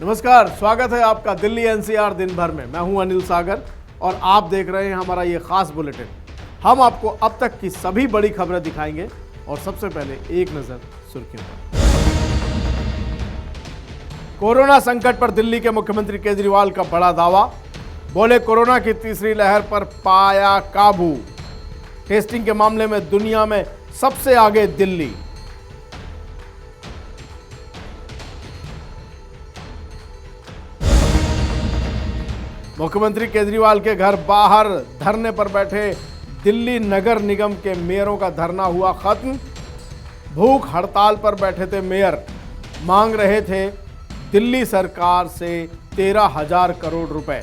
नमस्कार, स्वागत है आपका दिल्ली एनसीआर दिन भर में। मैं हूं अनिल सागर और आप देख रहे हैं हमारा ये खास बुलेटिन। हम आपको अब तक की सभी बड़ी खबरें दिखाएंगे और सबसे पहले एक नजर सुर्खियों पर। कोरोना संकट पर दिल्ली के मुख्यमंत्री केजरीवाल का बड़ा दावा। बोले कोरोना की तीसरी लहर पर पाया काबू। टेस्टिंग के मामले में दुनिया में सबसे आगे दिल्ली। मुख्यमंत्री केजरीवाल के घर बाहर धरने पर बैठे दिल्ली नगर निगम के मेयरों का धरना हुआ खत्म। भूख हड़ताल पर बैठे थे मेयर, मांग रहे थे दिल्ली सरकार से 13,000 करोड़ रुपए।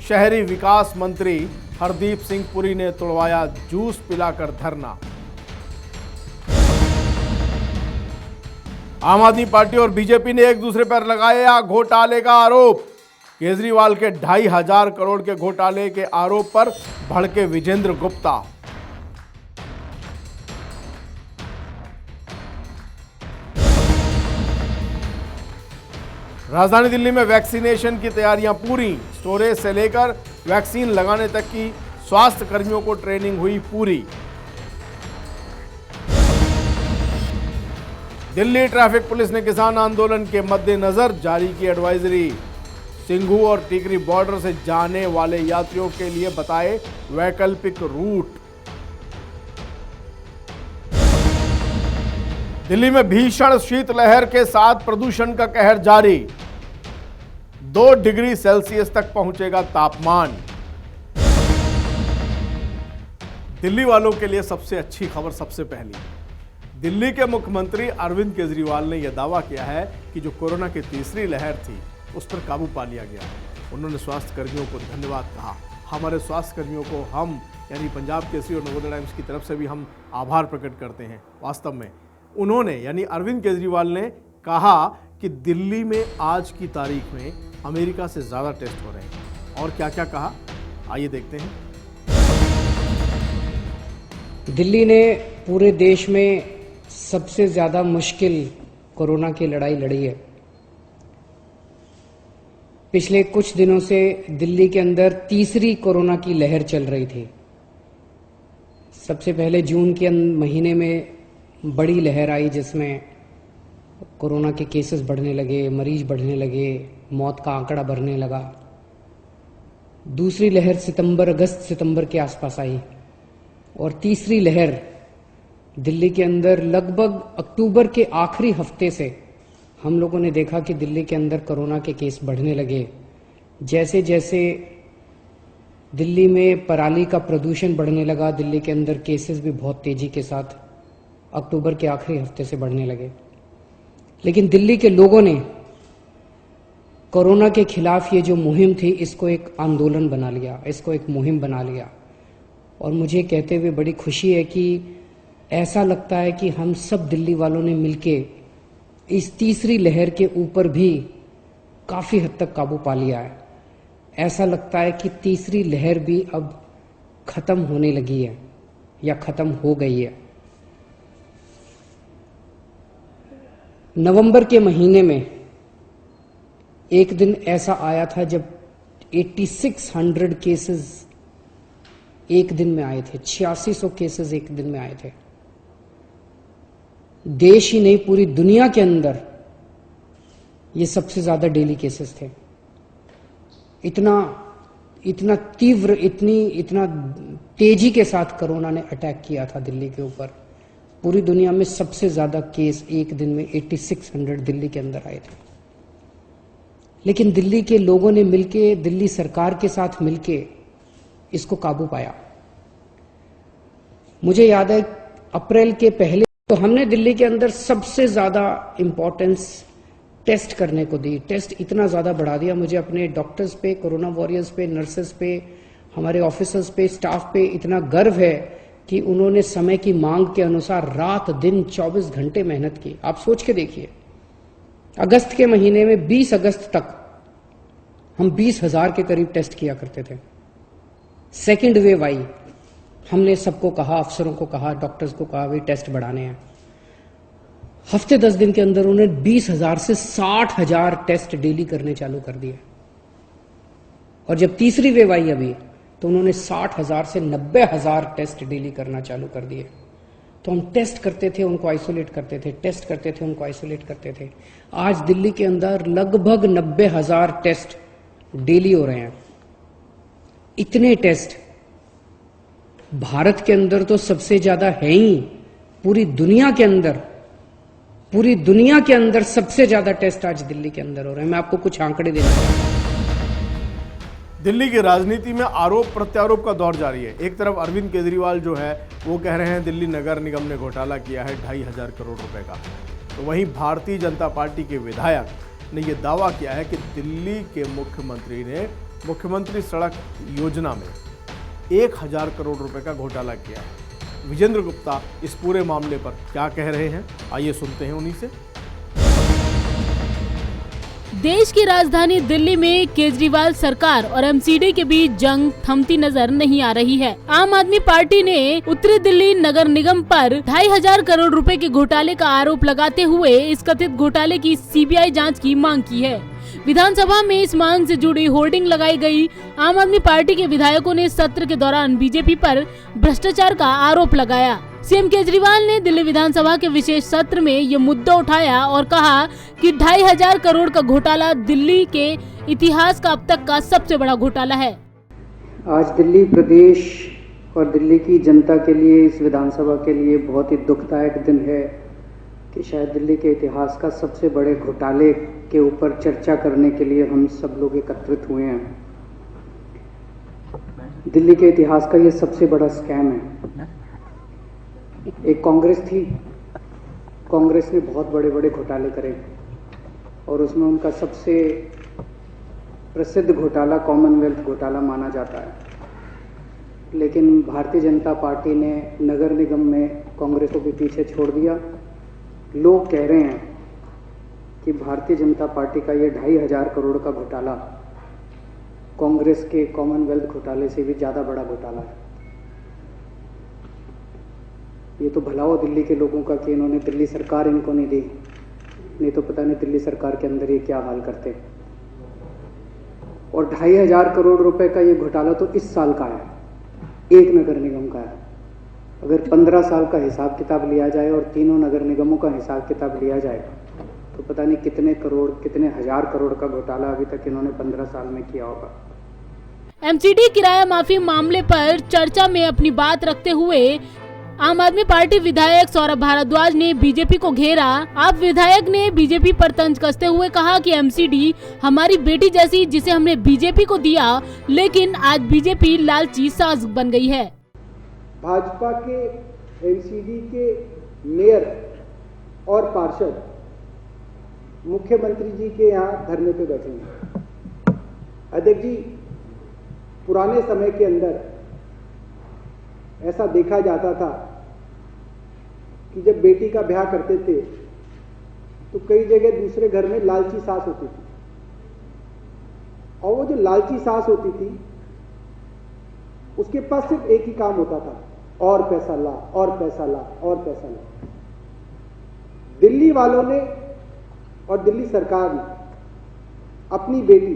शहरी विकास मंत्री हरदीप सिंह पुरी ने तोड़वाया जूस पिलाकर धरना। आम आदमी पार्टी और बीजेपी ने एक दूसरे पर लगाया घोटाले का आरोप। केजरीवाल के 2,500 करोड़ के घोटाले के आरोप पर भड़के विजेंद्र गुप्ता। राजधानी दिल्ली में वैक्सीनेशन की तैयारियां पूरी। स्टोरेज से लेकर वैक्सीन लगाने तक की स्वास्थ्य कर्मियों को ट्रेनिंग हुई पूरी। दिल्ली ट्रैफिक पुलिस ने किसान आंदोलन के मद्देनजर जारी की एडवाइजरी। सिंघू और टिकरी बॉर्डर से जाने वाले यात्रियों के लिए बताए वैकल्पिक रूट। दिल्ली में भीषण शीतलहर के साथ प्रदूषण का कहर जारी। 2 डिग्री सेल्सियस तक पहुंचेगा तापमान। दिल्ली वालों के लिए सबसे अच्छी खबर सबसे पहली। दिल्ली के मुख्यमंत्री अरविंद केजरीवाल ने यह दावा किया है कि जो कोरोना की तीसरी लहर थी उस पर काबू पा लिया गया। उन्होंने स्वास्थ्य कर्मियों को धन्यवाद कहा। हमारे स्वास्थ्य कर्मियों को हम यानी पंजाब केसरी और नवोदय टाइम्स की तरफ से भी हम आभार प्रकट करते हैं। वास्तव में उन्होंने यानी अरविंद केजरीवाल ने कहा कि दिल्ली में आज की तारीख में अमेरिका से ज़्यादा टेस्ट हो रहे हैं। और क्या क्या कहा, आइए देखते हैं। दिल्ली ने पूरे देश में सबसे ज़्यादा मुश्किल कोरोना की लड़ाई लड़ी है। पिछले कुछ दिनों से दिल्ली के अंदर तीसरी कोरोना की लहर चल रही थी। सबसे पहले जून के महीने में बड़ी लहर आई जिसमें कोरोना के केसेस बढ़ने लगे, मरीज बढ़ने लगे, मौत का आंकड़ा बढ़ने लगा। दूसरी लहर अगस्त सितंबर के आसपास आई और तीसरी लहर दिल्ली के अंदर लगभग अक्टूबर के आखिरी हफ्ते से हम लोगों ने देखा कि दिल्ली के अंदर कोरोना के केस बढ़ने लगे। जैसे जैसे दिल्ली में पराली का प्रदूषण बढ़ने लगा, दिल्ली के अंदर केसेस भी बहुत तेजी के साथ अक्टूबर के आखिरी हफ्ते से बढ़ने लगे। लेकिन दिल्ली के लोगों ने कोरोना के खिलाफ ये जो मुहिम थी इसको एक आंदोलन बना लिया, इसको एक मुहिम बना लिया। और मुझे कहते हुए बड़ी खुशी है कि ऐसा लगता है कि हम सब दिल्ली वालों ने मिलके इस तीसरी लहर के ऊपर भी काफी हद तक काबू पा लिया है। ऐसा लगता है कि तीसरी लहर भी अब खत्म होने लगी है या खत्म हो गई है। नवंबर के महीने में एक दिन ऐसा आया था जब 8600 केसेस एक दिन में आए थे, 8600 केसेस एक दिन में आए थे। देश ही नहीं पूरी दुनिया के अंदर ये सबसे ज्यादा डेली केसेस थे। इतना तीव्र, इतना तेजी के साथ कोरोना ने अटैक किया था दिल्ली के ऊपर। पूरी दुनिया में सबसे ज्यादा केस एक दिन में 8600 दिल्ली के अंदर आए थे। लेकिन दिल्ली के लोगों ने मिलके, दिल्ली सरकार के साथ मिलके इसको काबू पाया। मुझे याद है अप्रैल के पहले तो हमने दिल्ली के अंदर सबसे ज्यादा इंपॉर्टेंस टेस्ट करने को दी। टेस्ट इतना ज्यादा बढ़ा दिया, मुझे अपने डॉक्टर्स पे, कोरोना वॉरियर्स पे, नर्सेस पे, हमारे ऑफिसर्स पे, स्टाफ पे इतना गर्व है कि उन्होंने समय की मांग के अनुसार रात दिन 24 घंटे मेहनत की। आप सोच के देखिए, अगस्त के महीने में 20 अगस्त तक हम 20,000 के करीब टेस्ट किया करते थे। सेकेंड वेव आई, हमने सबको कहा, अफसरों को कहा, डॉक्टर्स को कहा, भाई टेस्ट बढ़ाने हैं। हफ्ते 10 दिन के अंदर उन्होंने 20,000 से 60,000 टेस्ट डेली करने चालू कर दिए। और जब तीसरी वेव आई अभी, तो उन्होंने 60,000 से 90,000 टेस्ट डेली करना चालू कर दिए। तो हम टेस्ट करते थे, उनको आइसोलेट करते थे, टेस्ट करते थे, उनको आइसोलेट करते थे। आज दिल्ली के अंदर लगभग 90,000 टेस्ट डेली हो रहे हैं। इतने टेस्ट भारत के अंदर तो सबसे ज्यादा है ही, पूरी दुनिया के अंदर सबसे ज्यादा टेस्ट आज दिल्ली के अंदर हो रहे हैं। मैं आपको कुछ आंकड़े देता हूं। दिल्ली की राजनीति में आरोप प्रत्यारोप का दौर जारी है। एक तरफ अरविंद केजरीवाल जो है वो कह रहे हैं दिल्ली नगर निगम ने घोटाला किया है 2,500 करोड़ रुपए का, तो वहीं भारतीय जनता पार्टी के विधायक ने यह दावा किया है कि दिल्ली के मुख्यमंत्री ने मुख्यमंत्री सड़क योजना में 1,000 करोड़ रुपए का घोटाला किया है। विजेंद्र गुप्ता इस पूरे मामले पर क्या कह रहे हैं, आइए सुनते हैं उन्हीं से। देश की राजधानी दिल्ली में केजरीवाल सरकार और एमसीडी के बीच जंग थमती नजर नहीं आ रही है। आम आदमी पार्टी ने उत्तरी दिल्ली नगर निगम पर 2,500 करोड़ रुपए के घोटाले का आरोप लगाते हुए इस कथित घोटाले की सीबीआई जांच की मांग की है। विधानसभा में इस मांग से जुड़ी होर्डिंग लगाई गई। आम आदमी पार्टी के विधायकों ने सत्र के दौरान बीजेपी पर भ्रष्टाचार का आरोप लगाया। सीएम केजरीवाल ने दिल्ली विधानसभा के विशेष सत्र में ये मुद्दा उठाया और कहा कि 2,500 करोड़ का घोटाला दिल्ली के इतिहास का अब तक का सबसे बड़ा घोटाला है। आज दिल्ली प्रदेश और दिल्ली की जनता के लिए, इस विधानसभा के लिए बहुत ही दुखदायक दिन है कि शायद दिल्ली के इतिहास का सबसे बड़े घोटाले के ऊपर चर्चा करने के लिए हम सब लोग एकत्रित हुए हैं। दिल्ली के इतिहास का ये सबसे बड़ा स्कैम है। एक कांग्रेस थी, कांग्रेस ने बहुत बड़े बड़े घोटाले करे और उसमें उनका सबसे प्रसिद्ध घोटाला कॉमनवेल्थ घोटाला माना जाता है। लेकिन भारतीय जनता पार्टी ने नगर निगम में कांग्रेस को भी पीछे छोड़ दिया। लोग कह रहे हैं कि भारतीय जनता पार्टी का ये 2,500 करोड़ का घोटाला कांग्रेस के कॉमनवेल्थ घोटाले से भी ज़्यादा बड़ा घोटाला है। ये तो भला हो दिल्ली के लोगों का कि इन्होंने दिल्ली सरकार इनको नहीं दी, नहीं तो पता नहीं दिल्ली सरकार के अंदर ये क्या हाल करते। और 2,500 करोड़ रुपए का ये घोटाला तो इस साल का है, एक नगर निगम का है। अगर 15 साल का हिसाब किताब लिया जाए और तीनों नगर निगमों का हिसाब किताब लिया जाए तो पता नहीं कितने करोड़, कितने हजार करोड़ का घोटाला अभी तक इन्होंने 15 साल में किया होगा। एमसीडी किराया माफी मामले पर चर्चा में अपनी बात रखते हुए आम आदमी पार्टी विधायक सौरभ भारद्वाज ने बीजेपी को घेरा। आप विधायक ने बीजेपी पर तंज कसते हुए कहा कि एमसीडी हमारी बेटी जैसी, जिसे हमने बीजेपी को दिया, लेकिन आज बीजेपी लालची साज बन गई है। भाजपा के एमसीडी के मेयर और पार्षद मुख्यमंत्री जी के यहाँ धरने पे बैठे हैं। अध्यक्ष जी, पुराने समय के अंदर ऐसा देखा जाता था कि जब बेटी का ब्याह करते थे तो कई जगह दूसरे घर में लालची सास होती थी, और वो जो लालची सास होती थी उसके पास सिर्फ एक ही काम होता था, और पैसा ला, और पैसा ला, और पैसा ला। दिल्ली वालों ने और दिल्ली सरकार ने अपनी बेटी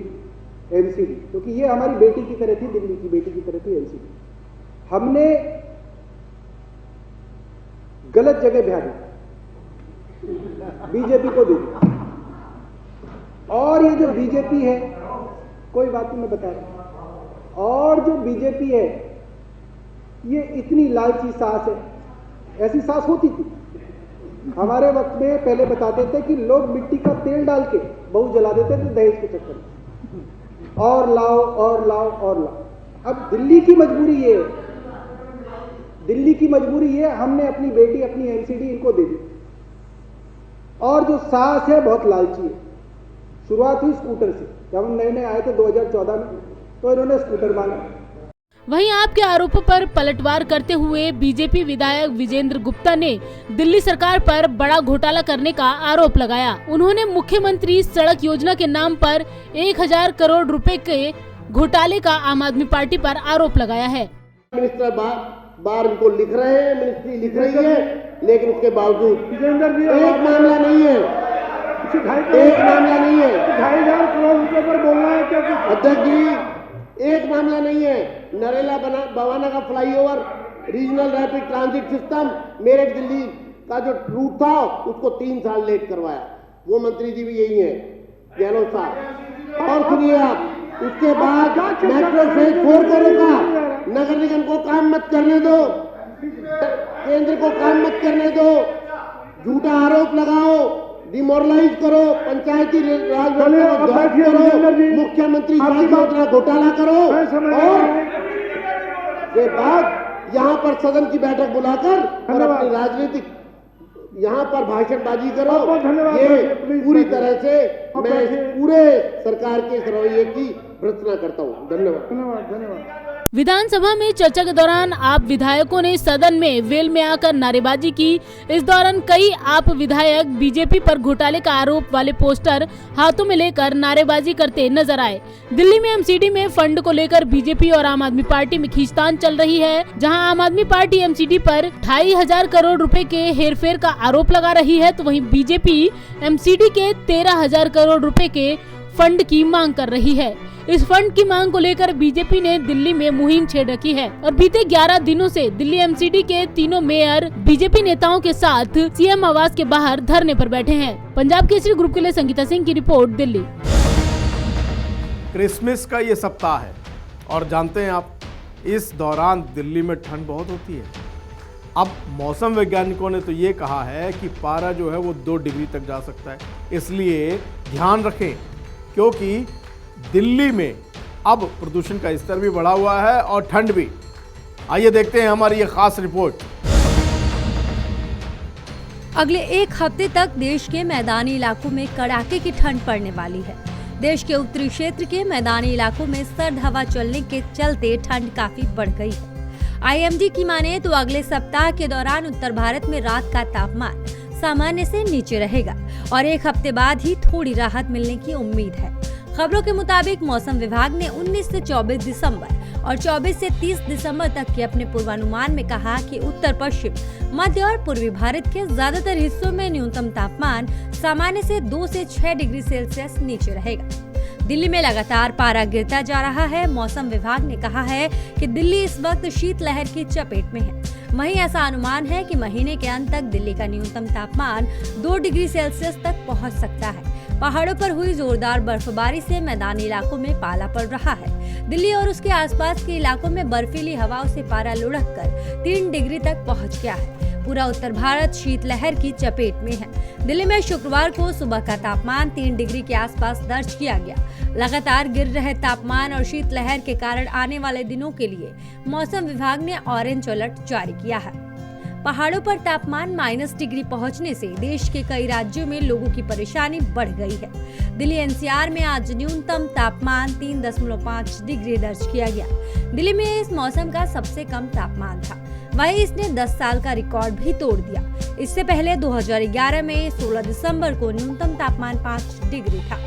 एमसीडी, क्योंकि ये हमारी बेटी की तरह थी, दिल्ली की बेटी की तरह थी एमसीडी, हमने गलत जगह ब्याह दी, बीजेपी को दे दी। और ये जो बीजेपी है, कोई बात नहीं मैं बता रहा, और जो बीजेपी है ये इतनी लालची सास है। ऐसी सास होती थी हमारे वक्त में, पहले बताते थे कि लोग मिट्टी का तेल डाल के बहू जला देते थे दहेज के चक्कर में, और लाओ और लाओ और लाओ। अब दिल्ली की मजबूरी ये है, दिल्ली की मजबूरी ये, हमने अपनी बेटी, अपनी एमसीडी इनको दे दी। और जो सास है बहुत लालची है। शुरुआत हुई स्कूटर से, जब हम नए नए आए थे 2014 में, तो इन्होंने स्कूटर मांगा। वहीं आपके आरोपों पर पलटवार करते हुए बीजेपी विधायक विजेंद्र गुप्ता ने दिल्ली सरकार पर बड़ा घोटाला करने का आरोप लगाया। उन्होंने मुख्यमंत्री सड़क योजना के नाम पर 1,000 करोड़ रुपए के घोटाले का आम आदमी पार्टी पर आरोप लगाया है। मिनिस्टर बार इनको लिख रहे हैं, मिनिस्ट्री लिख रही है लेकिन उसके बावजूद विजेंद्र जी एक मामला नहीं है, एक मामला नहीं है 2,500 करोड़ रुपए पर बोलना है क्या कुछ? अध्यक्ष जी, एक मामला नहीं है। नरेला बवाना का flyover, regional rapid transit system, Meerut Delhi का जो रूट था उसको 3 साल लेट करवाया। वो मंत्री जी भी यही है, गहलोत साहब। और सुनिए आप, उसके बाद मेट्रो फेज 4 को रोका। नगर निगम को काम मत करने दो, केंद्र को काम मत करने दो, झूठा आरोप लगाओ, डिमोरलाइज करो, पंचायती राज व्यवस्था को ध्वस्त करो, मुख्यमंत्री योजना घोटाला करो, और के बाद यहाँ पर सदन की बैठक बुलाकर और अपनी राजनीतिक यहाँ पर भाषणबाजी करो। ये पूरी तरह से मैं इस पूरे सरकार के इस रवैये की भर्त्सना करता हूँ। धन्यवाद। विधानसभा में चर्चा के दौरान आप विधायकों ने सदन में वेल में आकर नारेबाजी की। इस दौरान कई आप विधायक बीजेपी पर घोटाले का आरोप वाले पोस्टर हाथों में लेकर नारेबाजी करते नजर आए। दिल्ली में एमसीडी में फंड को लेकर बीजेपी और आम आदमी पार्टी में खींचतान चल रही है, जहां आम आदमी पार्टी एमसीडी पर 2,500 करोड़ रुपए के हेरफेर का आरोप लगा रही है, तो वहीं बीजेपी एमसीडी के 13,000 करोड़ रुपए के फंड की मांग कर रही है। इस फंड की मांग को लेकर बीजेपी ने दिल्ली में मुहिम छेड़ रखी है और बीते 11 दिनों से दिल्ली एमसीडी के तीनों मेयर बीजेपी नेताओं के साथ सीएम आवास के बाहर धरने पर बैठे हैं। पंजाब केसरी ग्रुप के लिए संगीता सिंह की रिपोर्ट, दिल्ली। क्रिसमस का ये सप्ताह है और जानते हैं आप, इस दौरान दिल्ली में ठंड बहुत होती है। अब मौसम वैज्ञानिकों ने तो ये कहा है कि पारा जो है वो 2 डिग्री तक जा सकता है, इसलिए ध्यान रखें, क्योंकि दिल्ली में अब प्रदूषण का स्तर भी बढ़ा हुआ है और ठंड भी। आइए देखते हैं हमारी ये खास रिपोर्ट। अगले 1 हफ्ते तक देश के मैदानी इलाकों में कड़ाके की ठंड पड़ने वाली है। देश के उत्तरी क्षेत्र के मैदानी इलाकों में सर्द हवा चलने के चलते ठंड काफी बढ़ गई है। आईएमडी की माने तो अगले सप्ताह के दौरान उत्तर भारत में रात का तापमान सामान्य से नीचे रहेगा और 1 हफ्ते बाद ही थोड़ी राहत मिलने की उम्मीद है। खबरों के मुताबिक मौसम विभाग ने 19 से 24 दिसंबर और 24 से 30 दिसंबर तक के अपने पूर्वानुमान में कहा कि उत्तर पश्चिम, मध्य और पूर्वी भारत के ज्यादातर हिस्सों में न्यूनतम तापमान सामान्य से 2 से 6 डिग्री सेल्सियस नीचे रहेगा। दिल्ली में लगातार पारा गिरता जा रहा है। मौसम विभाग ने कहा है कि दिल्ली इस वक्त शीतलहर की चपेट में है। वहीं ऐसा अनुमान है कि महीने के अंत तक दिल्ली का न्यूनतम तापमान 2 डिग्री सेल्सियस तक पहुंच सकता है। पहाड़ों पर हुई जोरदार बर्फबारी से मैदानी इलाकों में पाला पड़ रहा है। दिल्ली और उसके आसपास के इलाकों में बर्फीली हवाओं से पारा लुढ़क कर 3 डिग्री तक पहुंच गया है। पूरा उत्तर भारत शीतलहर की चपेट में है। दिल्ली में शुक्रवार को सुबह का तापमान 3 डिग्री के आसपास दर्ज किया गया। लगातार गिर रहे तापमान और शीतलहर के कारण आने वाले दिनों के लिए मौसम विभाग ने ऑरेंज अलर्ट जारी किया है। पहाड़ों पर तापमान -, डिग्री पहुंचने से देश के कई राज्यों में लोगों की परेशानी बढ़ गई है। दिल्ली एनसीआर में आज न्यूनतम तापमान 3.5 डिग्री दर्ज किया गया। दिल्ली में इस मौसम का सबसे कम तापमान था। वहीं इसने 10 साल का रिकॉर्ड भी तोड़ दिया। इससे पहले 2011 में 16 दिसंबर को न्यूनतम तापमान 5 डिग्री था।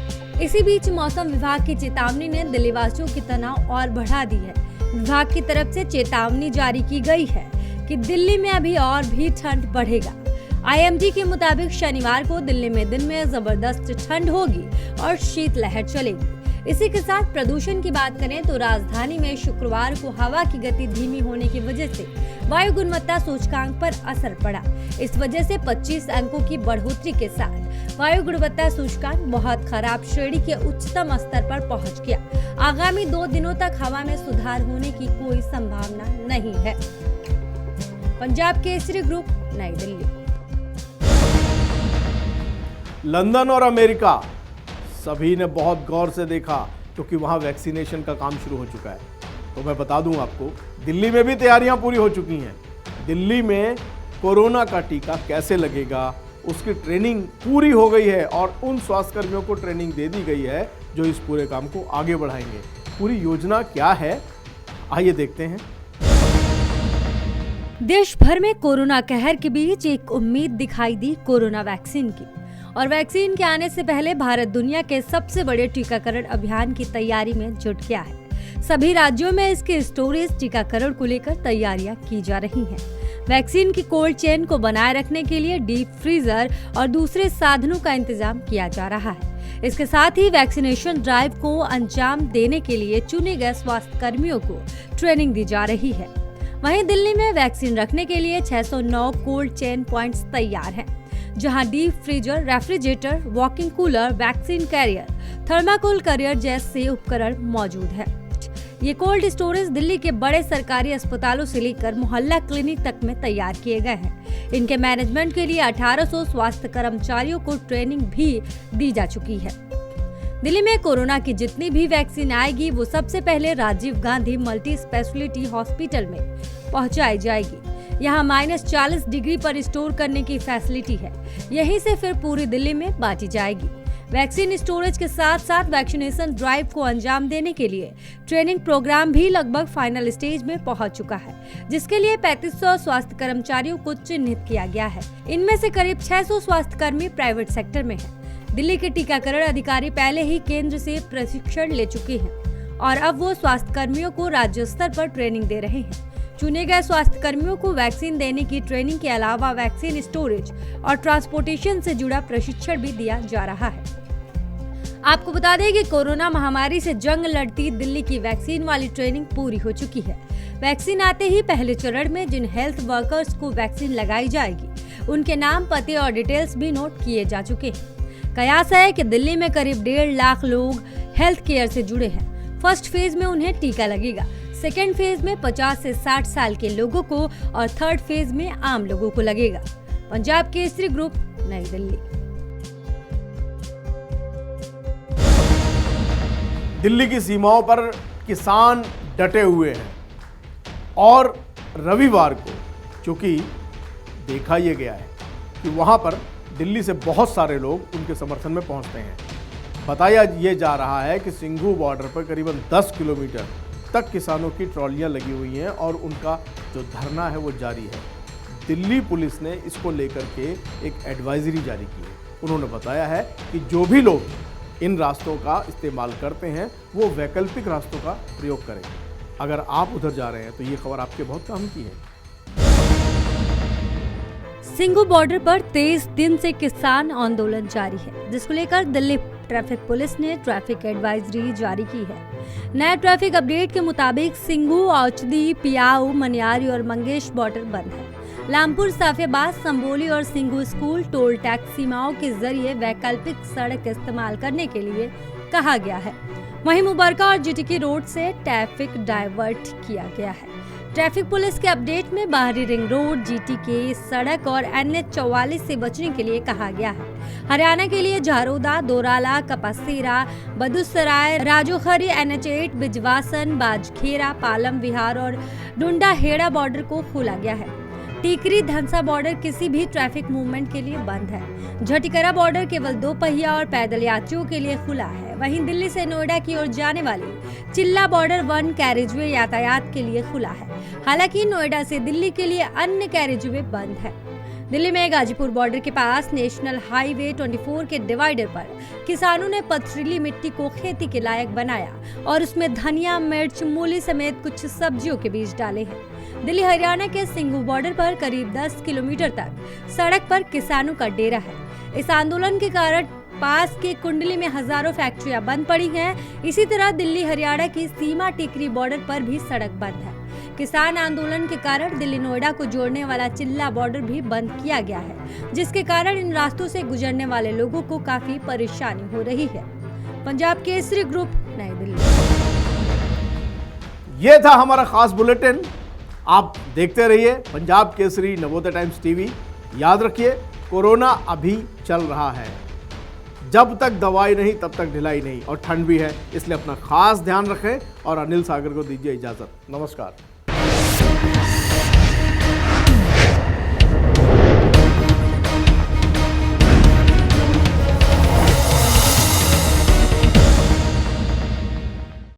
इसी बीच मौसम विभाग की चेतावनी ने दिल्ली वासियों की तनाव और बढ़ा दी है। विभाग की तरफ से चेतावनी जारी की गई है कि दिल्ली में अभी और भी ठंड बढ़ेगा। आईएमडी के मुताबिक शनिवार को दिल्ली में दिन में जबरदस्त ठंड होगी और शीतलहर चलेगी। इसी के साथ प्रदूषण की बात करें तो राजधानी में शुक्रवार को हवा की गति धीमी होने की वजह से वायु गुणवत्ता सूचकांक पर असर पड़ा। इस वजह से 25 अंकों की बढ़ोतरी के साथ वायु गुणवत्ता सूचकांक बहुत खराब श्रेणी के उच्चतम स्तर पर पहुंच गया। आगामी 2 दिनों तक हवा में सुधार होने की कोई संभावना नहीं है। पंजाब केसरी ग्रुप, नई दिल्ली। लंदन और अमेरिका सभी ने बहुत गौर से देखा, क्योंकि वहां वैक्सीनेशन का काम शुरू हो चुका है। तो मैं बता दूं आपको, दिल्ली में भी तैयारियां पूरी हो चुकी हैं। दिल्ली में कोरोना का टीका कैसे लगेगा उसकी ट्रेनिंग पूरी हो गई है और उन स्वास्थ्यकर्मियों को ट्रेनिंग दे दी गई है जो इस पूरे काम को आगे बढ़ाएंगे। पूरी योजना क्या है, आइए देखते हैं। देश भर में कोरोना कहर के बीच एक उम्मीद दिखाई दी कोरोना वैक्सीन की, और वैक्सीन के आने से पहले भारत दुनिया के सबसे बड़े टीकाकरण अभियान की तैयारी में जुट गया है। सभी राज्यों में इसके स्टोरेज टीकाकरण को लेकर तैयारियां की जा रही हैं। वैक्सीन की कोल्ड चेन को बनाए रखने के लिए डीप फ्रीजर और दूसरे साधनों का इंतजाम किया जा रहा है। इसके साथ ही वैक्सीनेशन ड्राइव को अंजाम देने के लिए चुने गए स्वास्थ्य कर्मियों को ट्रेनिंग दी जा रही है। वहीं दिल्ली में वैक्सीन रखने के लिए 609 कोल्ड चेन पॉइंट्स तैयार हैं, जहां deep freezer, refrigerator, walk-in cooler, vaccine carrier, thermocol carrier जैसे उपकरण मौजूद है। ये कोल्ड स्टोरेज दिल्ली के बड़े सरकारी अस्पतालों से लेकर मोहल्ला क्लिनिक तक में तैयार किए गए हैं। इनके मैनेजमेंट के लिए 1800 स्वास्थ्य कर्मचारियों को ट्रेनिंग भी दी जा चुकी है। दिल्ली में कोरोना की जितनी भी वैक्सीन आएगी वो सबसे पहले Rajiv Gandhi multi speciality hospital में पहुंचाई जाएगी। यहाँ -40 डिग्री पर स्टोर करने की फैसिलिटी है। यहीं से फिर पूरी दिल्ली में बांटी जाएगी। वैक्सीन स्टोरेज के साथ साथ वैक्सीनेशन ड्राइव को अंजाम देने के लिए ट्रेनिंग प्रोग्राम भी लगभग फाइनल स्टेज में पहुंच चुका है, जिसके लिए 3500 स्वास्थ्य कर्मचारियों को चिन्हित किया गया है। इनमें से करीब 600 स्वास्थ्य कर्मी प्राइवेट सेक्टर में हैं। दिल्ली के टीकाकरण अधिकारी पहले ही केंद्र से प्रशिक्षण ले चुके हैं और अब वो स्वास्थ्य कर्मियों को राज्य स्तर पर ट्रेनिंग दे रहे हैं। चुने गए स्वास्थ्य कर्मियों को वैक्सीन देने की ट्रेनिंग के अलावा वैक्सीन स्टोरेज और ट्रांसपोर्टेशन से जुड़ा प्रशिक्षण भी दिया जा रहा है। आपको बता दें कि कोरोना महामारी से जंग लड़ती दिल्ली की वैक्सीन वाली ट्रेनिंग पूरी हो चुकी है। वैक्सीन आते ही पहले चरण में जिन हेल्थ वर्कर्स को वैक्सीन लगाई जाएगी, उनके नाम, पते और डिटेल्स भी नोट किए जा चुके हैं। कयास है कि दिल्ली में करीब 1.5 लाख लोग हेल्थ केयर से जुड़े हैं। फर्स्ट फेज में उन्हें टीका लगेगा, सेकेंड फेज में 50 से 60 साल के लोगों को और थर्ड फेज में आम लोगों को लगेगा। पंजाब केसरी ग्रुप, नई दिल्ली। दिल्ली की सीमाओं पर किसान डटे हुए हैं और रविवार को चूंकि देखा यह गया है कि वहां पर दिल्ली से बहुत सारे लोग उनके समर्थन में पहुंचते हैं। बताया ये जा रहा है कि सिंघू बॉर्डर पर करीबन 10 किलोमीटर तक किसानों की ट्रॉलियां लगी हुई हैं और उनका जो धरना है वो जारी है। दिल्ली पुलिस ने इसको लेकर के एक एडवाइजरी जारी की है। उन्होंने बताया है कि जो भी लोग इन रास्तों का इस्तेमाल करते हैं वो वैकल्पिक रास्तों का प्रयोग करें। अगर आप उधर जा रहे हैं तो ये खबर आपके बहुत काम की है। सिंघू बॉर्डर पर 23 दिन से किसान आंदोलन जारी है, जिसको लेकर दिल्ली ट्रैफिक पुलिस ने ट्रैफिक एडवाइजरी जारी की है। नए ट्रैफिक अपडेट के मुताबिक सिंघू, औचदी, पियाऊ, मनियारी और मंगेश बॉर्डर बंद है। लामपुर, साफियाबाद, संबोली और सिंघू स्कूल टोल टैक्स सीमाओं के जरिए वैकल्पिक सड़क इस्तेमाल करने के लिए कहा गया है। वहीं मुबारका और जीटीके रोड से ट्रैफिक डाइवर्ट किया गया है। ट्रैफिक पुलिस के अपडेट में बाहरी रिंग रोड, जीटीके सड़क और NH 44 से बचने के लिए कहा गया है। हरियाणा के लिए झारोदा, दोराला, कपासेरा, बदूसराय, राजोखरी, NH 8, बिजवासन, बाजखेरा, पालम विहार और डुंडा हेड़ा बॉर्डर को खोला गया है। टीकरी धनसा बॉर्डर किसी भी ट्रैफिक मूवमेंट के लिए बंद है। झटिकरा बॉर्डर केवल 2 पहिया और पैदल यात्रियों के लिए खुला है। वहीं दिल्ली से नोएडा की ओर जाने वाली चिल्ला बॉर्डर 1 कैरेजवे यातायात के लिए खुला है। हालांकि नोएडा से दिल्ली के लिए अन्य कैरेजवे बंद है। दिल्ली में गाजीपुर बॉर्डर के पास नेशनल हाईवे 24 के डिवाइडर पर किसानों ने पथरीली मिट्टी को खेती के लायक बनाया और उसमें धनिया, मिर्च, मूली समेत कुछ सब्जियों के बीज डाले हैं। दिल्ली हरियाणा के सिंघू बॉर्डर पर करीब 10 किलोमीटर तक सड़क पर किसानों का डेरा है। इस आंदोलन के कारण पास के कुंडली में हजारों फैक्ट्रियां बंद पड़ी हैं। इसी तरह दिल्ली हरियाणा की सीमा टिकरी बॉर्डर पर भी सड़क बंद है। किसान आंदोलन के कारण दिल्ली नोएडा को जोड़ने वाला चिल्ला बॉर्डर भी बंद किया गया है, जिसके कारण इन रास्तों से गुजरने वाले लोगों को काफी परेशानी हो रही है। पंजाब केसरी ग्रुप, नई दिल्ली। ये था हमारा खास बुलेटिन। आप देखते रहिए पंजाब केसरी, नवोदय टाइम्स टीवी। याद रखिए, कोरोना अभी चल रहा है। जब तक दवाई नहीं तब तक ढिलाई नहीं, और ठंड भी है, इसलिए अपना खास ध्यान रखें। और अनिल सागर को दीजिए इजाजत। नमस्कार।